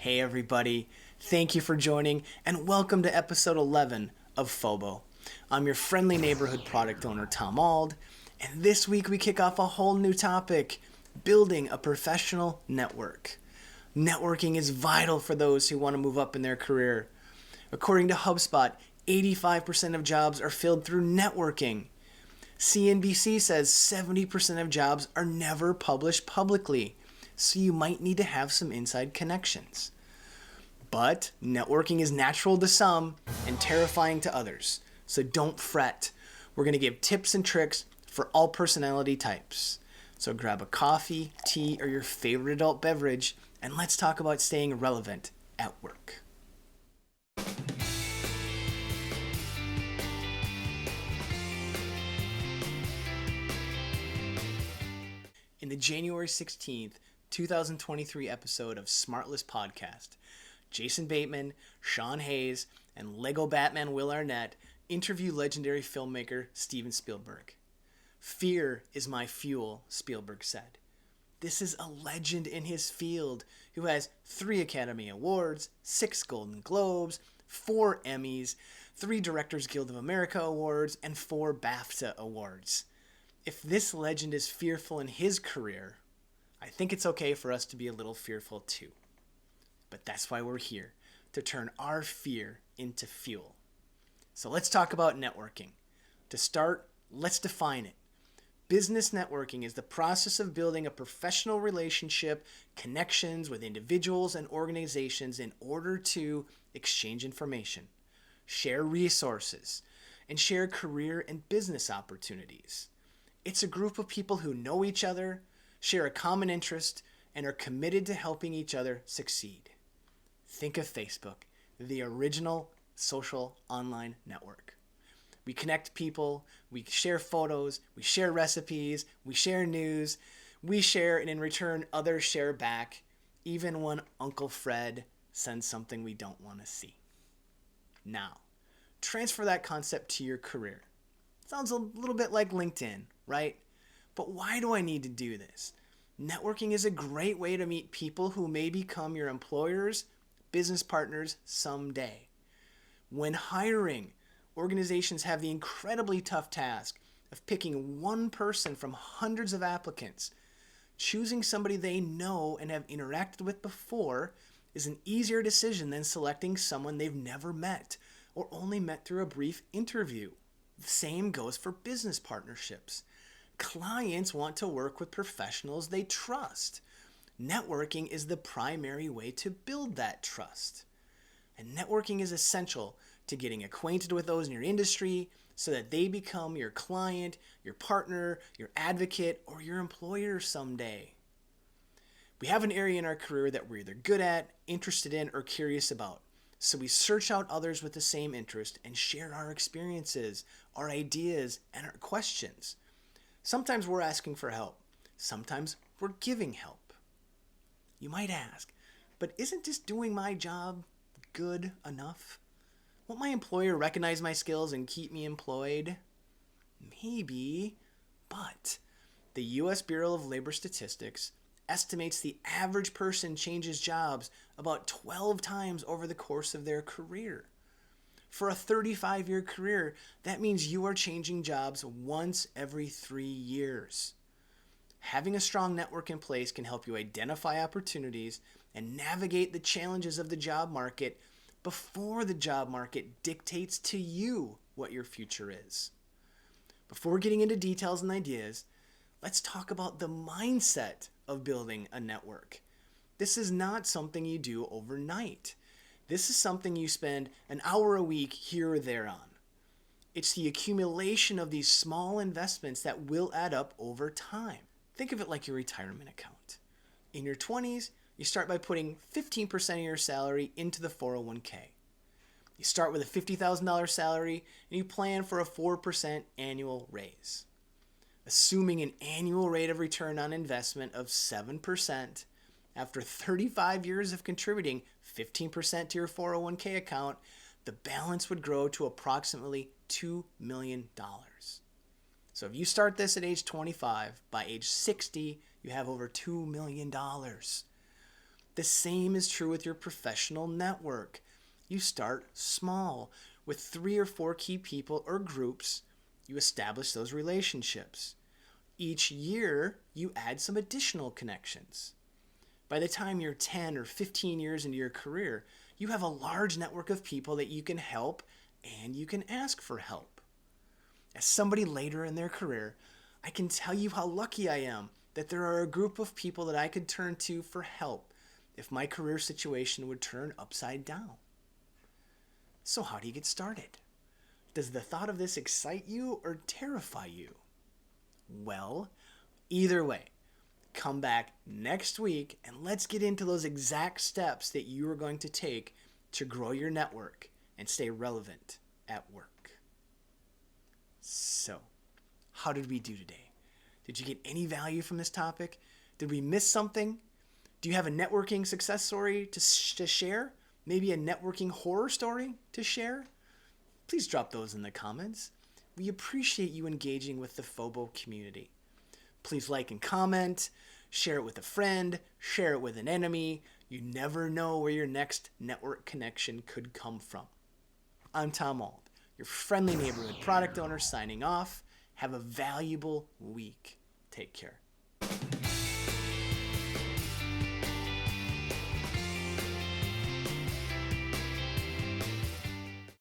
Hey everybody, thank you for joining and welcome to episode 11 of FOBO. I'm your friendly neighborhood product owner, Tom Ald, and this week we kick off a whole new topic, building a professional network. Networking is vital for those who want to move up in their career. According to HubSpot, 85% of jobs are filled through networking. CNBC says 70% of jobs are never published publicly, so you might need to have some inside connections. But networking is natural to some and terrifying to others, so don't fret. We're going to give tips and tricks for all personality types. So grab a coffee, tea, or your favorite adult beverage, and let's talk about staying relevant at work. In the January 16th, 2023 episode of Smartless podcast, Jason Bateman, Sean Hayes, and Lego Batman Will Arnett interview legendary filmmaker Steven Spielberg. "Fear is my fuel," Spielberg said. This is a legend in his field who has 3 Academy Awards, 6 Golden Globes, 4 Emmys, 3 Directors Guild of America Awards, and 4 BAFTA Awards. If this legend is fearful in his career, I think it's okay for us to be a little fearful too. But that's why we're here, to turn our fear into fuel. So let's talk about networking. To start, let's define it. Business networking is the process of building a professional relationship, connections with individuals and organizations in order to exchange information, share resources, and share career and business opportunities. It's a group of people who know each other, share a common interest, and are committed to helping each other succeed. Think of Facebook, the original social online network. We connect people, we share photos, we share recipes, we share news, we share, and in return others share back, even when Uncle Fred sends something we don't want to see. Now, transfer that concept to your career. Sounds a little bit like LinkedIn, right? But why do I need to do this? Networking is a great way to meet people who may become your employers, business partners someday. When hiring, organizations have the incredibly tough task of picking one person from hundreds of applicants. Choosing somebody they know and have interacted with before is an easier decision than selecting someone they've never met or only met through a brief interview. The same goes for business partnerships. Clients want to work with professionals they trust. Networking is the primary way to build that trust. And networking is essential to getting acquainted with those in your industry so that they become your client, your partner, your advocate, or your employer someday. We have an area in our career that we're either good at, interested in, or curious about. So we search out others with the same interest and share our experiences, our ideas, and our questions. Sometimes we're asking for help. Sometimes we're giving help. You might ask, but isn't just doing my job good enough? Won't my employer recognize my skills and keep me employed? Maybe, but the U.S. Bureau of Labor Statistics estimates the average person changes jobs about 12 times over the course of their career. For a 35-year career, that means you are changing jobs once every 3 years. Having a strong network in place can help you identify opportunities and navigate the challenges of the job market before the job market dictates to you what your future is. Before getting into details and ideas, let's talk about the mindset of building a network. This is not something you do overnight. This is something you spend an hour a week here or there on. It's the accumulation of these small investments that will add up over time. Think of it like your retirement account. In your 20s, you start by putting 15% of your salary into the 401k. You start with a $50,000 salary and you plan for a 4% annual raise. Assuming an annual rate of return on investment of 7%, after 35 years of contributing 15% to your 401k account, the balance would grow to approximately $2 million. So if you start this at age 25, by age 60, you have over $2 million. The same is true with your professional network. You start small. With 3 or 4 key people or groups, you establish those relationships. Each year, you add some additional connections. By the time you're 10 or 15 years into your career, you have a large network of people that you can help and you can ask for help. As somebody later in their career, I can tell you how lucky I am that there are a group of people that I could turn to for help if my career situation would turn upside down. So how do you get started? Does the thought of this excite you or terrify you? Well, either way, come back next week and let's get into those exact steps that you are going to take to grow your network and stay relevant at work. So, how did we do today? Did you get any value from this topic? Did we miss something? Do you have a networking success story to share? Maybe a networking horror story to share? Please drop those in the comments. We appreciate you engaging with the FOBO community. Please like and comment, share it with a friend, share it with an enemy. You never know where your next network connection could come from. I'm Tom Auld, your friendly neighborhood product owner signing off. Have a valuable week. Take care.